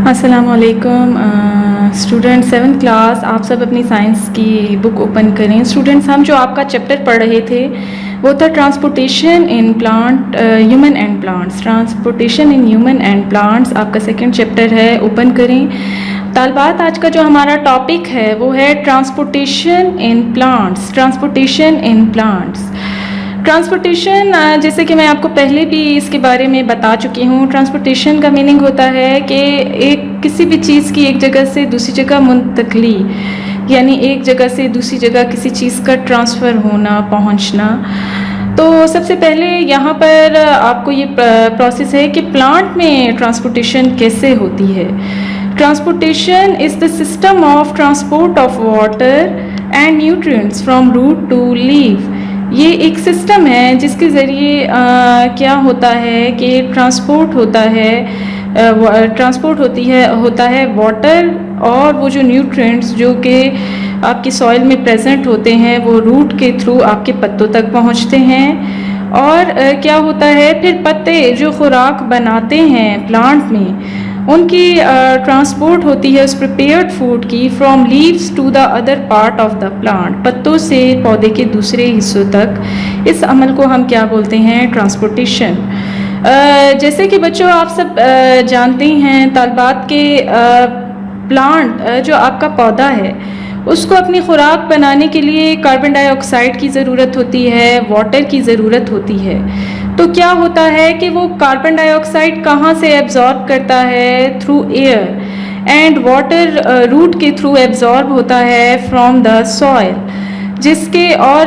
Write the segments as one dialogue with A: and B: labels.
A: अस्सलामुअलैकुम student 7th class, आप सब अपनी साइंस की बुक ओपन करें। स्टूडेंट्स, हम जो आपका चैप्टर पढ़ रहे थे वो था transportation in plant human and plants. Transportation in human and plants आपका सेकंड चैप्टर है, ओपन करें। तालबात, आज का जो हमारा टॉपिक है वो है transportation in plants. Transportation in plants, transportation जैसे कि मैं आपको पहले भी इसके बारे में बता चुकी हूँ। ट्रांसपोर्टेशन का मीनिंग होता है कि किसी भी चीज़ की एक जगह से दूसरी जगह मुंतकली, यानी एक जगह से दूसरी जगह किसी चीज़ का ट्रांसफ़र होना, पहुँचना। तो सबसे पहले यहाँ पर आपको ये प्रोसेस है कि प्लांट में ट्रांसपोर्टेशन कैसे होती है। Transportation is the system of transport of water and nutrients from root to leaf. ये एक सिस्टम है जिसके ज़रिए क्या होता है कि ट्रांसपोर्ट होता है वाटर और वो जो न्यूट्रिएंट्स जो कि आपकी सॉइल में प्रेजेंट होते हैं वो रूट के थ्रू आपके पत्तों तक पहुंचते हैं। और क्या होता है, फिर पत्ते जो खुराक बनाते हैं प्लांट में, उनकी ट्रांसपोर्ट होती है उस प्रिपेयर्ड फूड की from leaves to the other part of the plant, पत्तों से पौधे के दूसरे हिस्सों तक। इस अमल को हम क्या बोलते हैं, ट्रांसपोर्टेशन। जैसे कि बच्चों आप सब जानते हैं तालबात के प्लांट जो आपका पौधा है उसको अपनी खुराक बनाने के लिए कार्बन डाइऑक्साइड की ज़रूरत होती है, वाटर की ज़रूरत होती है। तो क्या होता है कि वो कार्बन डाइऑक्साइड कहाँ से एब्जॉर्ब करता है, through air, and water root के थ्रू एब्जॉर्ब होता है फ्रॉम द सॉइल, जिसके और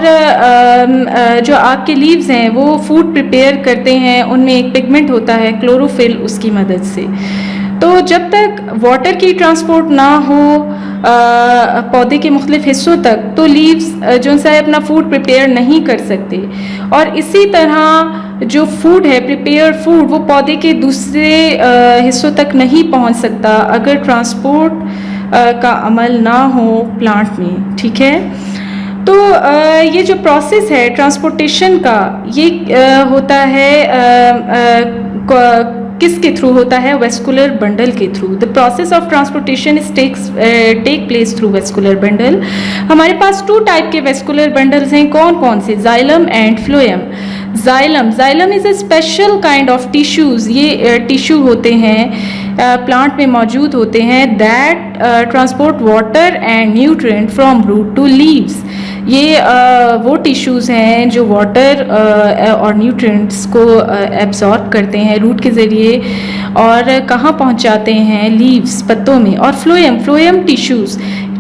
A: जो आपके लीव्स हैं वो फूड प्रिपेयर करते हैं, उनमें एक पिगमेंट होता है क्लोरोफिल, उसकी मदद से। तो जब तक वाटर की ट्रांसपोर्ट ना हो पौधे के मुख्तलिफ हिस्सों तक, तो लीव्स जो सा अपना फूड प्रिपेयर नहीं कर सकते। और इसी तरह जो फूड है, प्रिपेयर्ड फूड, वो पौधे के दूसरे हिस्सों तक नहीं पहुंच सकता अगर ट्रांसपोर्ट का अमल ना हो प्लांट में। ठीक है, तो ये जो प्रोसेस है ट्रांसपोर्टेशन का, ये होता है किसके थ्रू होता है, वेस्कुलर बंडल के through. The process of transportation take place through vascular bundle. हमारे पास 2 टाइप के वेस्कुलर बंडल्स हैं, कौन कौन से, xylem and phloem. Xylem is a special kind of tissues, ये टिश्यू होते हैं प्लांट में मौजूद होते हैं, that transport water and nutrient from root to leaves. ये वो टिश्यूज़ हैं जो वाटर और न्यूट्रिएंट्स को एब्जॉर्ब करते हैं रूट के ज़रिए और कहाँ पहुँचाते हैं, लीव्स, पत्तों में। और phloem tissues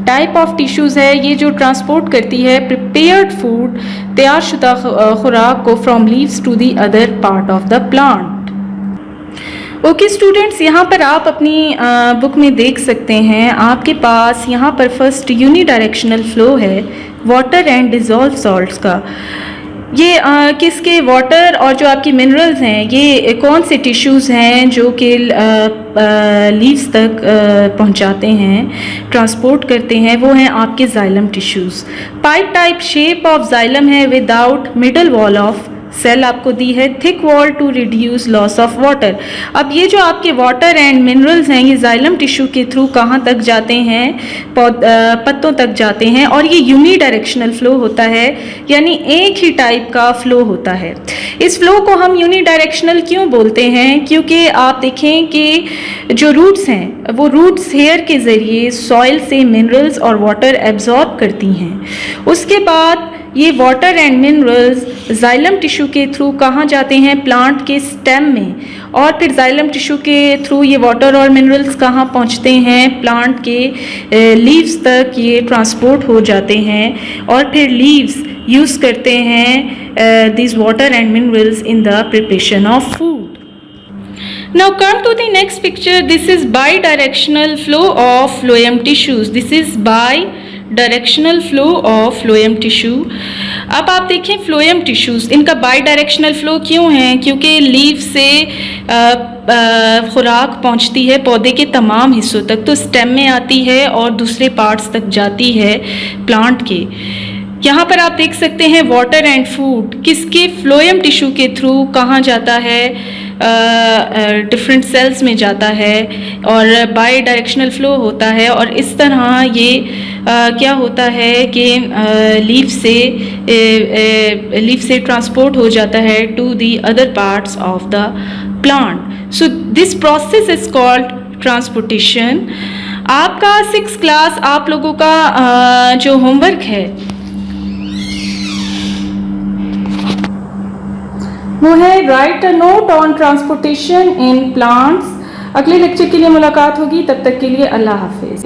A: type of tissues है ये जो ट्रांसपोर्ट करती है प्रिपेयर्ड फूड, तैयारशुदा खुराक को from leaves to the other part of the plant. Okay students, यहाँ पर आप अपनी बुक में देख सकते हैं, आपके पास यहाँ पर फर्स्ट यूनिडायरेक्शनल फ्लो है वाटर एंड डिज़ोल्व सॉल्ट्स का। ये किसके, वाटर और जो आपकी मिनरल्स हैं, ये कौन से टिश्यूज़ हैं जो कि लीव्स तक पहुंचाते हैं, ट्रांसपोर्ट करते हैं, वो हैं आपके xylem tissues. Pipe type shape of xylem है without middle wall of cell आपको दी है, thick wall to reduce loss of water. अब ये जो आपके वाटर एंड मिनरल्स हैं ये जाइलम टिश्यू के थ्रू कहाँ तक जाते हैं, पत्तों तक जाते हैं, और ये यूनिडायरेक्शनल फ्लो होता है, यानी एक ही टाइप का फ्लो होता है। इस फ्लो को हम यूनिडायरेक्शनल क्यों बोलते हैं, क्योंकि आप देखें कि जो रूट्स हैं वो रूट्स हेयर के ज़रिए सॉइल से मिनरल्स और वाटर एब्जॉर्ब करती हैं। उसके बाद ये water and minerals xylem tissue के थ्रू कहाँ जाते हैं, प्लांट के स्टेम में, और फिर जाइलम टिश्यू के थ्रू ये वाटर और मिनरल्स कहाँ पहुँचते हैं, प्लांट के लीव्स तक ये ट्रांसपोर्ट हो जाते हैं, और फिर लीव्स यूज़ करते हैं this water and minerals in the preparation of food. Now come to the next picture. This is bidirectional flow of phloem tissues. This is bidirectional flow of phloem tissue. अब आप देखें phloem tissues, इनका bidirectional flow क्यों है, क्योंकि leave से खुराक पहुंचती है पौधे के तमाम हिस्सों तक, तो स्टेम में आती है और दूसरे पार्ट्स तक जाती है प्लांट के। यहाँ पर आप देख सकते हैं वाटर एंड फूड किसके, फ्लोएम टिश्यू के थ्रू कहाँ जाता है, डिफरेंट सेल्स में जाता है और बाई डायरेक्शनल फ्लो होता है, और इस तरह ये क्या होता है कि लीफ से ट्रांसपोर्ट हो जाता है to the other parts of the plant. So this process is called transportation. आपका 6th क्लास आप लोगों का जो होमवर्क है वो है right a note on transportation in plants. अगले लेक्चर के लिए मुलाकात होगी, तब तक के लिए अल्लाह हाफिज।